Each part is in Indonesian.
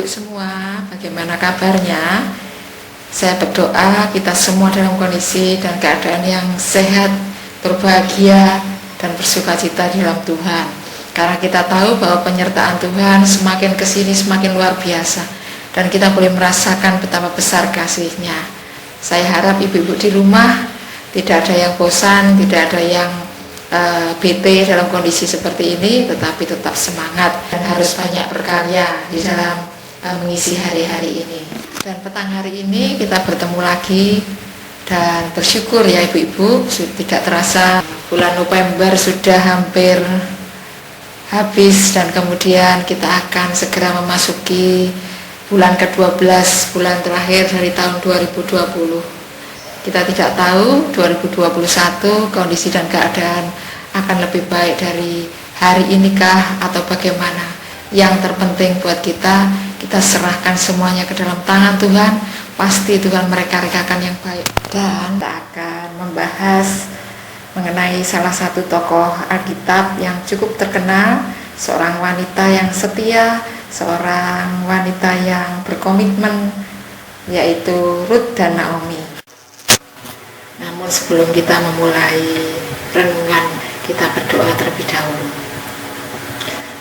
semua, bagaimana kabarnya? Saya berdoa kita semua dalam kondisi dan keadaan yang sehat, berbahagia, dan bersukacita di dalam Tuhan. Karena kita tahu bahwa penyertaan Tuhan semakin kesini semakin luar biasa, dan kita boleh merasakan betapa besar kasih-Nya. Saya harap ibu-ibu di rumah tidak ada yang bosan, tidak ada yang bete dalam kondisi seperti ini, tetapi tetap semangat dan harus banyak berkarya di dalam mengisi hari-hari ini. Dan petang hari ini kita bertemu lagi dan bersyukur ya ibu-ibu, tidak terasa bulan November sudah hampir habis dan kemudian kita akan segera memasuki bulan ke-12, bulan terakhir dari tahun 2020. Kita tidak tahu 2021 kondisi dan keadaan akan lebih baik dari hari inikah atau bagaimana. Yang terpenting buat kita serahkan semuanya ke dalam tangan Tuhan. Pasti Tuhan mereka-rekakan yang baik. Dan kita akan membahas mengenai salah satu tokoh Alkitab yang cukup terkenal, seorang wanita yang setia, seorang wanita yang berkomitmen, yaitu Ruth dan Naomi. Namun sebelum kita memulai renungan, kita berdoa terlebih dahulu.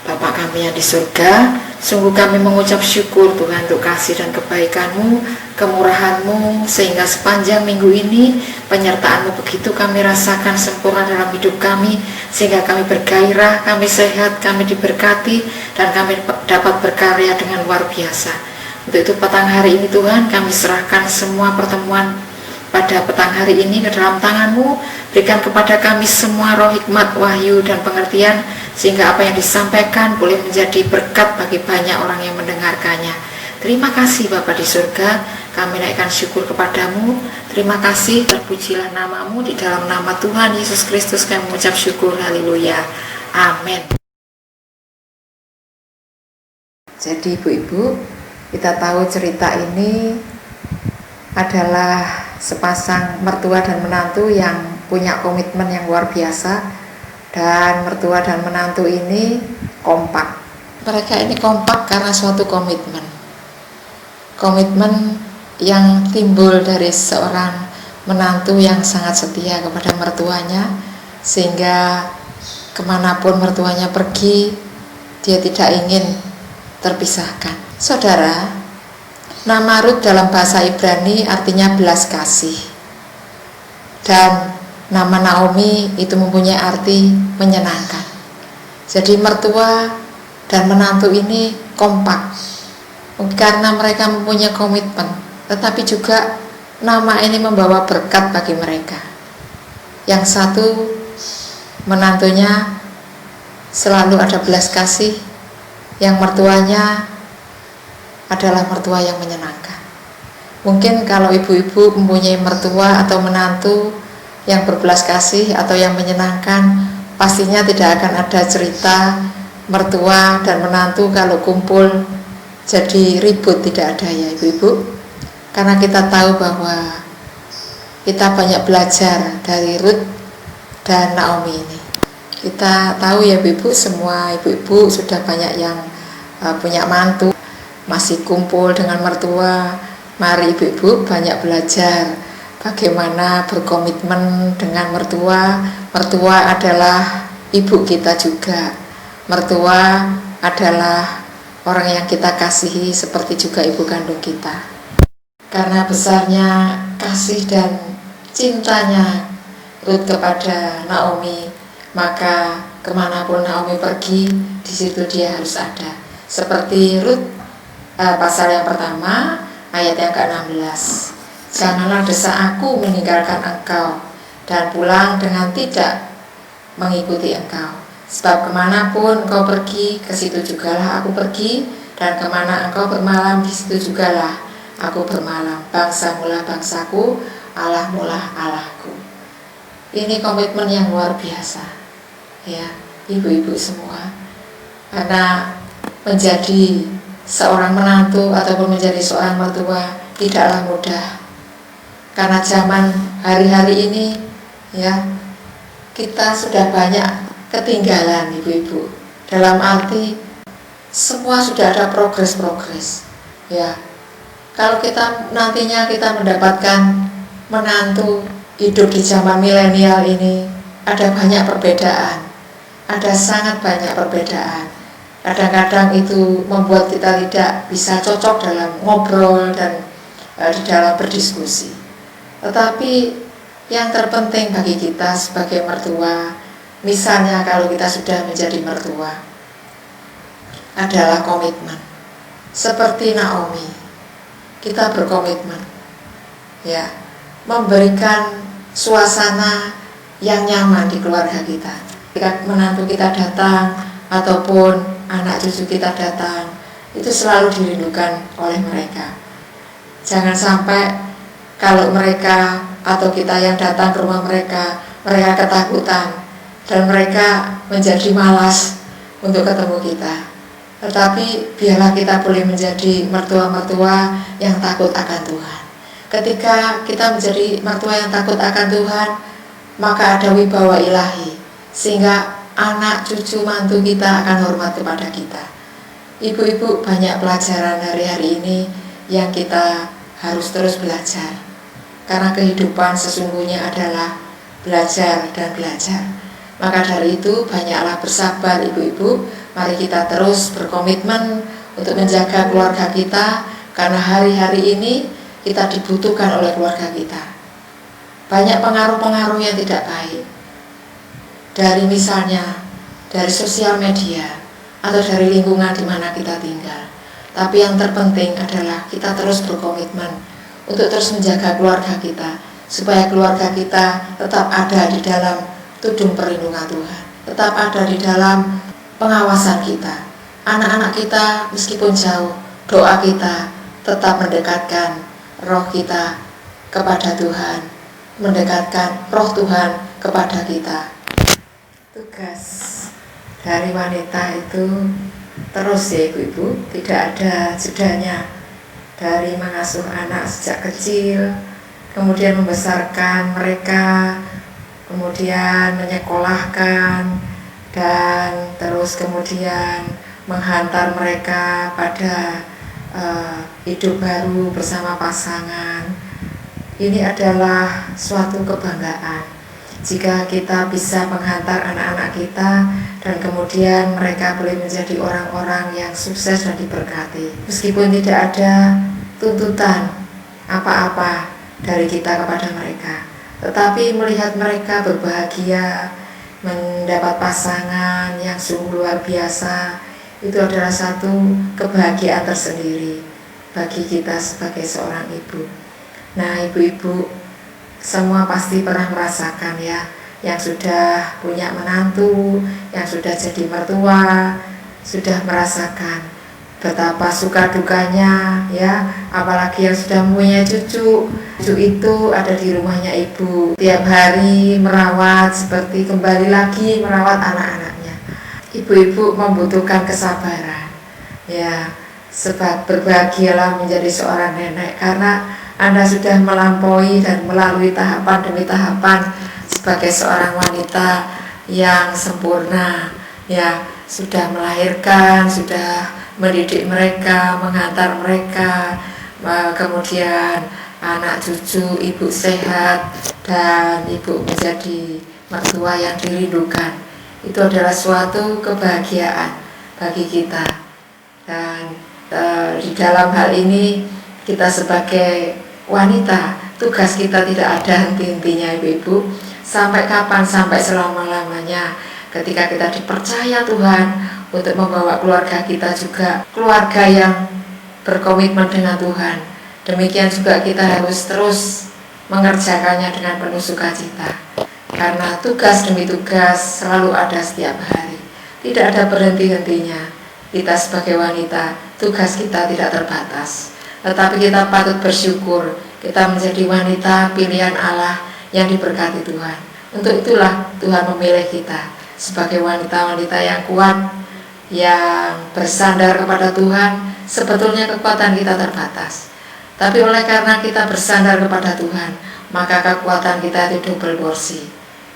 Bapa kami yang di surga, sungguh kami mengucap syukur Tuhan untuk kasih dan kebaikan-Mu, kemurahan-Mu, sehingga sepanjang minggu ini penyertaan-Mu begitu kami rasakan sempurna dalam hidup kami, sehingga kami bergairah, kami sehat, kami diberkati, dan kami dapat berkarya dengan luar biasa. Untuk itu petang hari ini Tuhan, kami serahkan semua pertemuan pada petang hari ini ke dalam tangan-Mu. Berikan kepada kami semua roh hikmat, wahyu, dan pengertian, sehingga apa yang disampaikan boleh menjadi berkat bagi banyak orang yang mendengarkannya. Terima kasih Bapa di surga, kami naikkan syukur kepadamu. Terima kasih, terpujilah nama-Mu. Di dalam nama Tuhan Yesus Kristus kami mengucap syukur, haleluya, amin. Jadi ibu-ibu, kita tahu cerita ini adalah sepasang mertua dan menantu yang punya komitmen yang luar biasa, dan mertua dan menantu ini kompak. Mereka ini kompak karena suatu komitmen yang timbul dari seorang menantu yang sangat setia kepada mertuanya, sehingga kemanapun mertuanya pergi dia tidak ingin terpisahkan. Saudara, nama Ruth dalam bahasa Ibrani artinya belas kasih, dan nama Naomi itu mempunyai arti menyenangkan. Jadi mertua dan menantu ini kompak karena mereka mempunyai komitmen, tetapi juga nama ini membawa berkat bagi mereka. Yang satu, menantunya selalu ada belas kasih, yang mertuanya adalah mertua yang menyenangkan. Mungkin kalau ibu-ibu mempunyai mertua atau menantu yang berbelas kasih atau yang menyenangkan, pastinya tidak akan ada cerita mertua dan menantu kalau kumpul jadi ribut, tidak ada ya ibu-ibu. Karena kita tahu bahwa kita banyak belajar dari Ruth dan Naomi ini. Kita tahu ya ibu-ibu, semua ibu-ibu sudah banyak yang punya mantu, masih kumpul dengan mertua. Mari ibu-ibu banyak belajar bagaimana berkomitmen dengan mertua. Mertua adalah ibu kita juga. Mertua adalah orang yang kita kasihi seperti juga ibu kandung kita. Karena besarnya kasih dan cintanya Ruth kepada Naomi, maka kemanapun Naomi pergi, di situ dia harus ada. Seperti Ruth pasal yang pertama ayat yang ke-16. Janganlah desak aku meninggalkan engkau, dan pulang dengan tidak mengikuti engkau. Sebab kemanapun engkau pergi, ke situ jugalah aku pergi, dan kemana engkau bermalam, di situ jugalah aku bermalam. Bangsamu lah bangsaku, Allahmu lah Allahku. Ini komitmen yang luar biasa, ya ibu-ibu semua. Karena menjadi seorang menantu ataupun menjadi seorang mertua tidaklah mudah. Karena zaman hari-hari ini ya kita sudah banyak ketinggalan ibu-ibu. Dalam arti semua sudah ada progres. Ya, kalau kita nantinya kita mendapatkan menantu hidup di zaman milenial ini, ada banyak perbedaan, ada sangat banyak perbedaan. Kadang-kadang itu membuat kita tidak bisa cocok dalam ngobrol dan di dalam berdiskusi. Tetapi yang terpenting bagi kita sebagai mertua, misalnya kalau kita sudah menjadi mertua, adalah komitmen. Seperti Naomi, kita berkomitmen, ya, memberikan suasana yang nyaman di keluarga kita. Ketika menantu kita datang ataupun anak cucu kita datang, itu selalu dirindukan oleh mereka. Jangan sampai kalau mereka atau kita yang datang ke rumah mereka, mereka ketakutan dan mereka menjadi malas untuk ketemu kita. Tetapi biarlah kita boleh menjadi mertua-mertua yang takut akan Tuhan. Ketika kita menjadi mertua yang takut akan Tuhan, maka ada wibawa ilahi, sehingga anak cucu mantu kita akan hormat kepada kita. Ibu-ibu, banyak pelajaran hari-hari ini yang kita harus terus belajar, karena kehidupan sesungguhnya adalah belajar dan belajar. Maka dari itu banyaklah bersabar ibu-ibu. Mari kita terus berkomitmen untuk menjaga keluarga kita, karena hari-hari ini kita dibutuhkan oleh keluarga kita. Banyak pengaruh-pengaruh yang tidak baik, dari misalnya dari sosial media atau dari lingkungan di mana kita tinggal. Tapi yang terpenting adalah kita terus berkomitmen untuk terus menjaga keluarga kita, supaya keluarga kita tetap ada di dalam tudung perlindungan Tuhan, tetap ada di dalam pengawasan kita. Anak-anak kita meskipun jauh, doa kita tetap mendekatkan roh kita kepada Tuhan, mendekatkan roh Tuhan kepada kita. Tugas dari wanita itu terus ya ibu-ibu, tidak ada jedanya, dari mengasuh anak sejak kecil, kemudian membesarkan mereka, kemudian menyekolahkan, dan terus kemudian menghantar mereka pada hidup baru bersama pasangan. Ini adalah suatu kebanggaan jika kita bisa menghantar anak-anak kita dan kemudian mereka boleh menjadi orang-orang yang sukses dan diberkati, meskipun tidak ada tuntutan apa-apa dari kita kepada mereka, tetapi melihat mereka berbahagia, mendapat pasangan yang sungguh luar biasa, itu adalah satu kebahagiaan tersendiri bagi kita sebagai seorang ibu. Nah, ibu-ibu semua pasti pernah merasakan ya, yang sudah punya menantu, yang sudah jadi mertua, sudah merasakan betapa suka dukanya ya, apalagi yang sudah mempunyai cucu. Cucu itu ada di rumahnya ibu, tiap hari merawat, seperti kembali lagi merawat anak-anaknya. Ibu-ibu membutuhkan kesabaran ya, sebab berbahagialah menjadi seorang nenek, karena Anda sudah melampaui dan melalui tahapan demi tahapan sebagai seorang wanita yang sempurna ya, sudah melahirkan, sudah mendidik mereka, menghantar mereka, kemudian anak cucu ibu sehat dan ibu menjadi mertua yang dirindukan. Itu adalah suatu kebahagiaan bagi kita. Dan di dalam hal ini kita sebagai wanita, tugas kita tidak ada henti-hentinya ibu-ibu. Sampai kapan? Sampai selama-lamanya. Ketika kita dipercaya Tuhan untuk membawa keluarga kita juga keluarga yang berkomitmen dengan Tuhan, demikian juga kita harus terus mengerjakannya dengan penuh sukacita, karena tugas demi tugas selalu ada setiap hari, tidak ada berhenti-hentinya. Kita sebagai wanita, tugas kita tidak terbatas, tetapi kita patut bersyukur kita menjadi wanita pilihan Allah yang diberkati Tuhan. Untuk itulah Tuhan memilih kita sebagai wanita-wanita yang kuat, yang bersandar kepada Tuhan. Sebetulnya kekuatan kita terbatas, tapi oleh karena kita bersandar kepada Tuhan, maka kekuatan kita itu double porsi.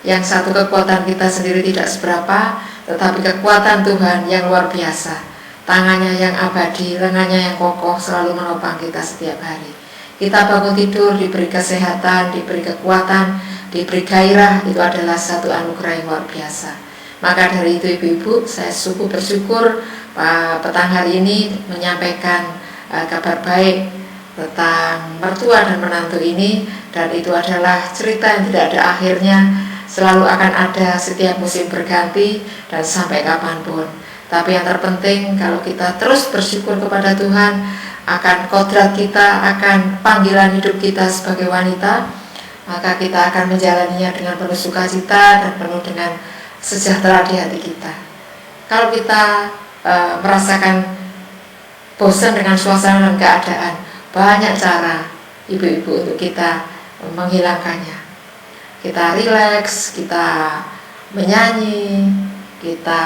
Yang satu kekuatan kita sendiri tidak seberapa, tetapi kekuatan Tuhan yang luar biasa. tangannya yang abadi, lengannya yang kokoh selalu menopang kita setiap hari. Kita bangun tidur, diberi kesehatan, diberi kekuatan, diberi gairah, itu adalah satu anugerah yang luar biasa. Maka dari itu ibu-ibu, saya sungguh bersyukur petang hari ini menyampaikan kabar baik tentang mertua dan menantu ini, dan itu adalah cerita yang tidak ada akhirnya, selalu akan ada setiap musim berganti dan sampai kapanpun. Tapi yang terpenting kalau kita terus bersyukur kepada Tuhan akan kodrat kita, akan panggilan hidup kita sebagai wanita, maka kita akan menjalaninya dengan penuh sukacita dan penuh dengan sejahtera di hati kita. Kalau kita merasakan bosan dengan suasana dan keadaan, banyak cara ibu-ibu untuk kita menghilangkannya. Kita rileks, kita menyanyi, kita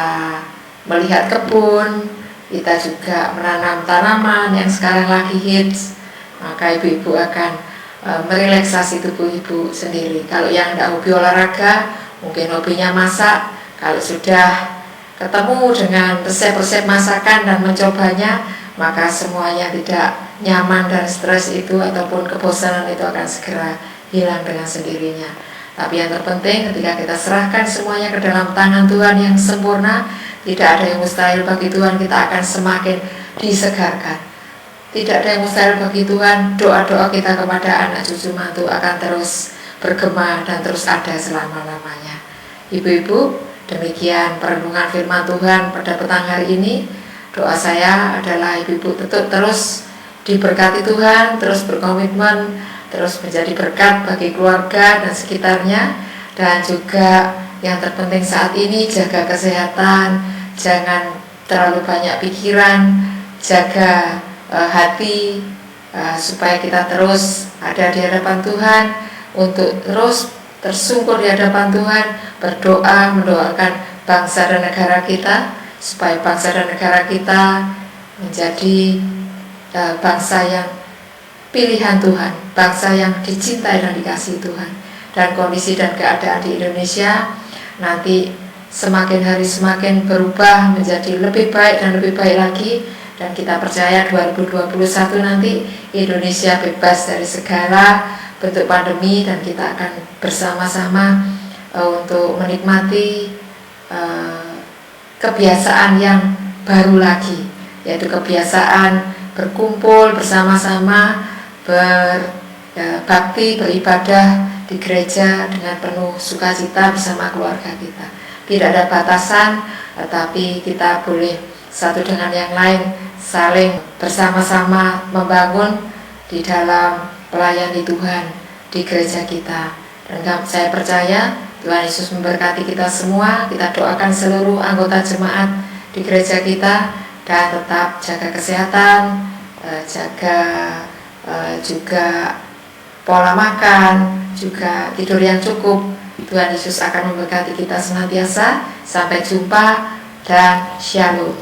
melihat kebun, kita juga menanam tanaman yang sekarang lagi hits. Maka ibu-ibu akan merelaksasi tubuh ibu sendiri. Kalau yang tidak hobi olahraga, mungkin hobinya masak. Kalau sudah ketemu dengan resep-resep masakan dan mencobanya, maka semuanya tidak nyaman dan stres itu ataupun kebosanan itu akan segera hilang dengan sendirinya. Tapi yang terpenting ketika kita serahkan semuanya ke dalam tangan Tuhan yang sempurna, tidak ada yang mustahil bagi Tuhan, kita akan semakin disegarkan. Tidak ada yang mustahil bagi Tuhan, doa-doa kita kepada anak cucu mantu akan terus bergema dan terus ada selama-lamanya. Ibu-ibu, demikian perenungan firman Tuhan pada petang hari ini. Doa saya adalah ibu-ibu tetap terus diberkati Tuhan, terus berkomitmen, terus menjadi berkat bagi keluarga dan sekitarnya. Dan juga yang terpenting saat ini, jaga kesehatan, jangan terlalu banyak pikiran, jaga hati, supaya kita terus ada di hadapan Tuhan, untuk terus tersungkur di hadapan Tuhan, berdoa, mendoakan bangsa dan negara kita, supaya bangsa dan negara kita menjadi bangsa yang pilihan Tuhan, bangsa yang dicintai dan dikasihi Tuhan. Dan kondisi dan keadaan di Indonesia nanti semakin hari semakin berubah menjadi lebih baik dan lebih baik lagi. Dan kita percaya 2021 nanti Indonesia bebas dari segala bentuk pandemi, dan kita akan bersama-sama untuk menikmati kebiasaan yang baru lagi, yaitu kebiasaan berkumpul bersama-sama, berbakti, beribadah di gereja dengan penuh sukacita bersama keluarga kita. Tidak ada batasan, tetapi kita boleh satu dengan yang lain saling bersama-sama membangun di dalam melayani Tuhan di gereja kita. Dan saya percaya Tuhan Yesus memberkati kita semua. Kita doakan seluruh anggota jemaat di gereja kita, dan tetap jaga kesehatan, jaga juga pola makan, juga tidur yang cukup. Tuhan Yesus akan memberkati kita senantiasa. Sampai jumpa dan shalom.